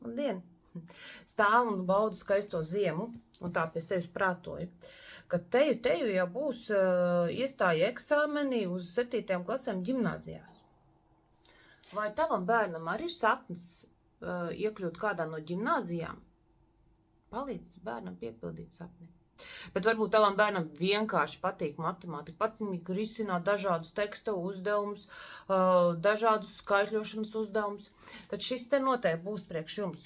Labdien! Stāvu un baudu skaisto ziemu, un tā pie sevis prātoju, ka teju jau būs iestāja eksāmeni uz 7. klasēm ģimnāzijās. Vai tavam bērnam arī ir sapnis iekļūt kādā no ģimnāzijām? Palīdz bērnam piepildīt sapni. Bet varbūt tavam bērnam vienkārši patīk matemātika, patīk risināt dažādus teksta uzdevumus, dažādus skaitļošanas uzdevumus. Tad šis te noteikti būs priekš jums.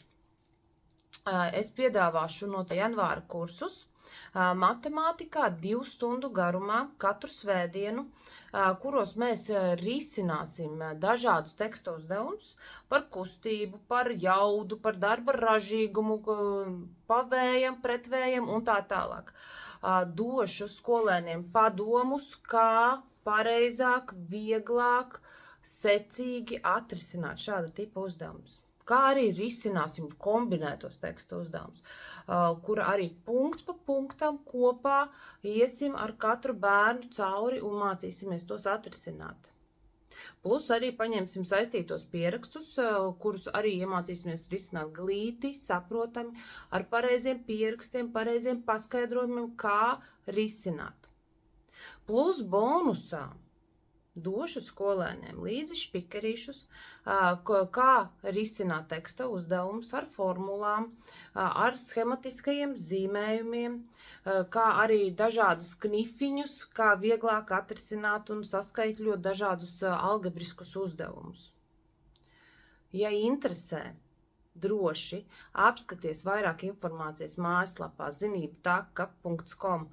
Es piedāvāšu no janvāra kursus matemātikā 2 stundu garumā katru svētdienu, kuros mēs risināsim dažādus teksta uzdevumus par kustību, par jaudu, par darba ražīgumu, pavējam, pretvējam un tā tālāk. Došu skolēniem padomus, kā pareizāk, vieglāk, secīgi atrisināt šāda tipa uzdevumus. Kā arī risināsim kombinētos tekstu uzdevumus, kur arī punkts pa punktam kopā iesim ar katru bērnu cauri un mācīsimies tos atrisināt. Plus arī paņemsim saistītos pierakstus, kurus arī iemācīsimies risināt glīti, saprotami, ar pareiziem pierakstiem, pareiziem paskaidrojumiem, kā risināt. Plus bonusā došu skolēniem līdzi špikerīšus, kā risināt teksta uzdevumus ar formulām, ar schematiskajiem zīmējumiem, kā arī dažādus knifiņus, kā vieglāk atrisināt un saskaitļot dažādus algebriskus uzdevumus. Ja interesē, droši apskaties vairāk informācijas mājaslapā zinībtaka.com